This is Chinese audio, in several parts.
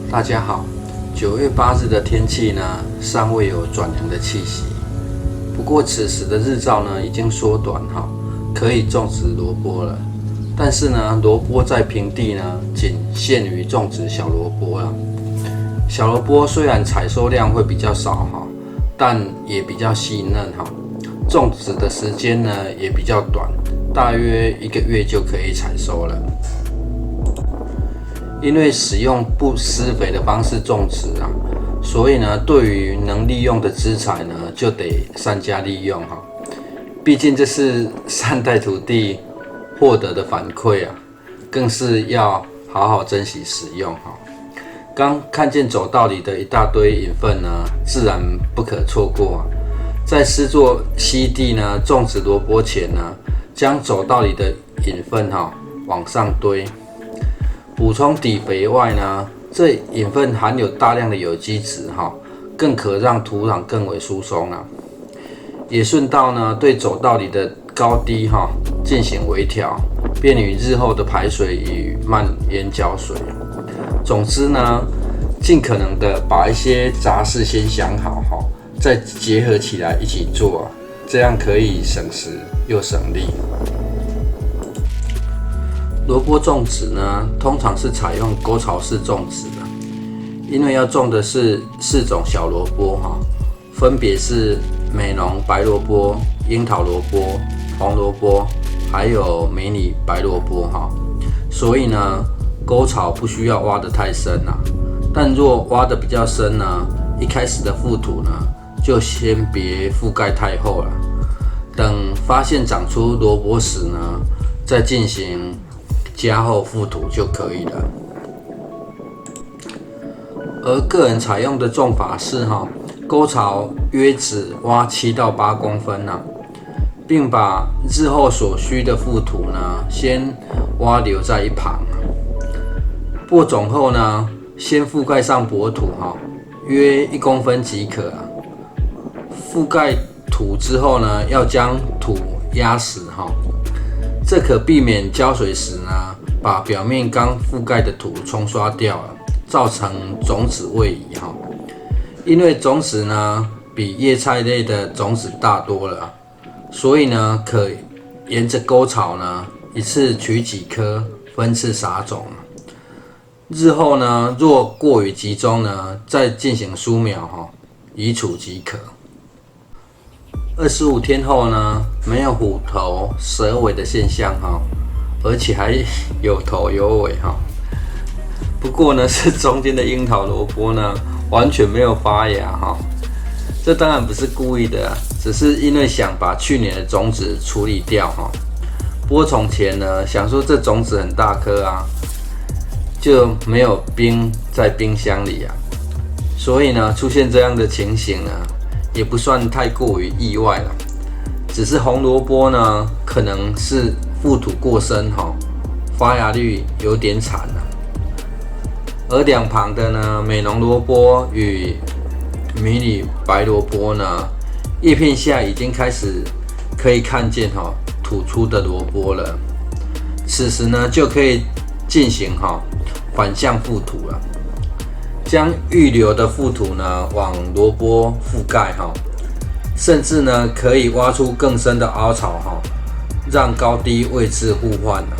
大家好，9月8日的天气呢，尚未有转凉的气息。不过此时的日照呢，已经缩短可以种植萝卜了。但是呢，萝卜在平地呢，仅限于种植小萝卜了。小萝卜虽然采收量会比较少但也比较细嫩种植的时间呢也比较短，大约1个月就可以采收了。因为使用不施肥的方式种植所以呢，对于能利用的资材呢，就得善加利用毕竟这是善待土地获得的反馈更是要好好珍惜使用刚看见走道里的一大堆引粪呢，自然不可错过在施作溪地呢，种植萝卜前呢，将走道里的引粪往上堆。补充底肥外呢，这引粪含有大量的有机质更可让土壤更为疏松也顺道呢对走道里的高低进行微调，便于日后的排水与蔓延浇水。总之呢，尽可能的把一些杂事先想好再结合起来一起做这样可以省时又省力。萝卜种植呢，通常是采用沟槽式种植的，因为要种的是4种小萝卜分别是美浓白萝卜、樱桃萝卜、红萝卜，还有迷你白萝卜所以呢，沟槽不需要挖得太深但若挖得比较深呢，一开始的覆土呢，就先别覆盖太厚了，等发现长出萝卜时呢，再进行加厚覆土就可以了。而个人采用的种法是沟槽约只挖7到8公分并把日后所需的覆土呢，先挖留在一旁。播种后呢，先覆盖上薄土约1公分即可覆盖土之后呢，要将土压实这可避免浇水时呢，把表面刚覆盖的土冲刷掉了，造成种子位移因为种子呢比叶菜类的种子大多了，所以呢可沿着沟槽呢一次取几颗，分次撒种。日后呢若过于集中呢，再进行疏苗移除即可。25天后呢，没有虎头蛇尾的现象而且还有头有尾不过呢，是中间的樱桃萝卜呢完全没有发芽这当然不是故意的只是因为想把去年的种子处理掉播种前呢，想说这种子很大颗就没有冰在冰箱里所以呢，出现这样的情形呢，也不算太过于意外了。只是红萝卜呢，可能是覆土过深发芽率有点惨而两旁的呢，美浓萝卜与迷你白萝卜呢，叶片下已经开始可以看见吐出的萝卜了。此时呢，就可以进行反向覆土了，将预留的覆土呢往萝卜覆盖甚至呢可以挖出更深的凹槽让高低位置互换了。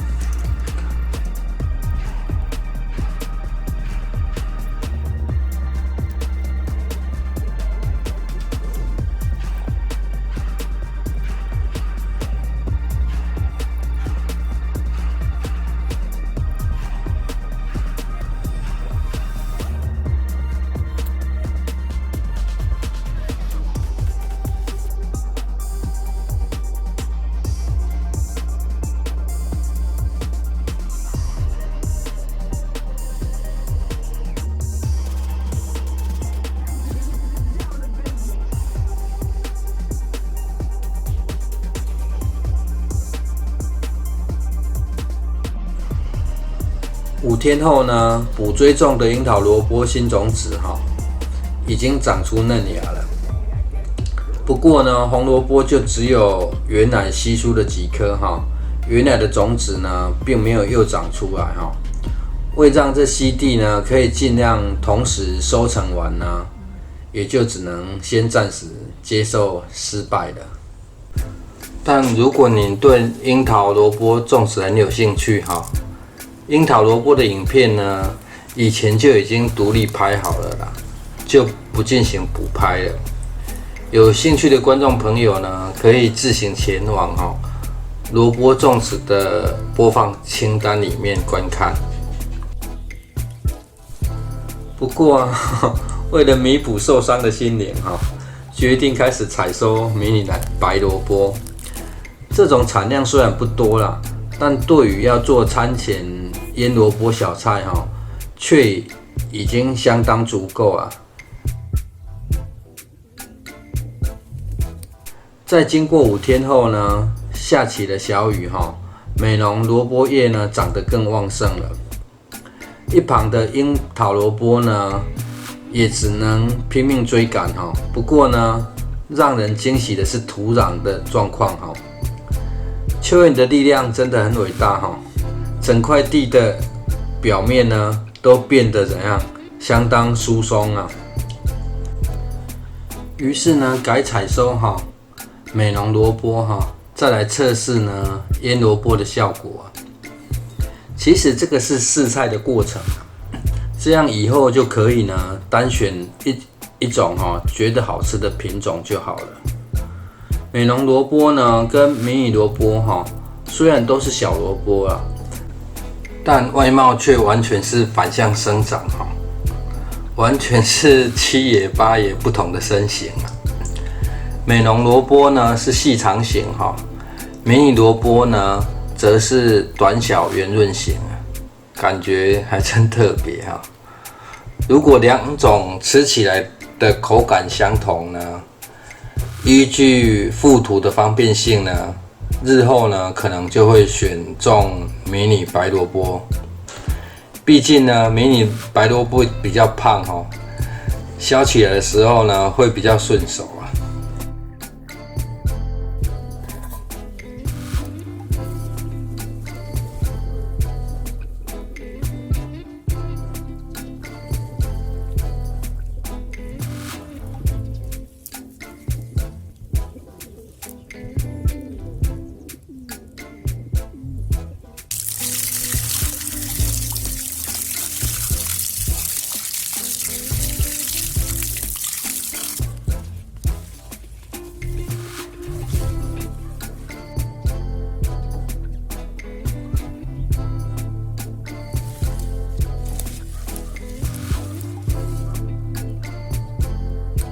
5天后呢，补追种的樱桃萝卜新种子已经长出嫩芽了。不过呢，红萝卜就只有原来稀疏的几颗原来的种子呢并没有又长出来为让这西地呢可以尽量同时收成完呢，也就只能先暂时接受失败了。但如果您对樱桃萝卜种植很有兴趣樱桃萝卜的影片呢，以前就已经独立拍好了啦，就不进行补拍了。有兴趣的观众朋友呢，可以自行前往萝卜种植的播放清单里面观看。不过为了弥补受伤的心灵决定开始采收迷你白萝卜。这种产量虽然不多啦，但对于要做餐前腌萝卜小菜却已经相当足够了。在经过5天后呢，下起了小雨美浓萝卜叶呢长得更旺盛了。一旁的樱桃萝卜呢，也只能拼命追赶不过呢，让人惊喜的是土壤的状况蚯蚓的力量真的很伟大整块地的表面呢都变得怎样，相当疏松啊。于是呢，改采收美浓萝卜再来测试呢腌萝卜的效果其实这个是试菜的过程，这样以后就可以呢单选一种觉得好吃的品种就好了。美浓萝卜呢跟迷你萝卜虽然都是小萝卜但外貌却完全是反向生长完全是七爷八爷不同的身形美浓萝卜呢是细长型迷你萝卜呢则是短小圆润型感觉还真特别如果两种吃起来的口感相同呢，依据附图的方便性呢，日后呢可能就会选种迷你白萝卜。毕竟呢，迷你白萝卜比较胖削起来的时候呢会比较顺手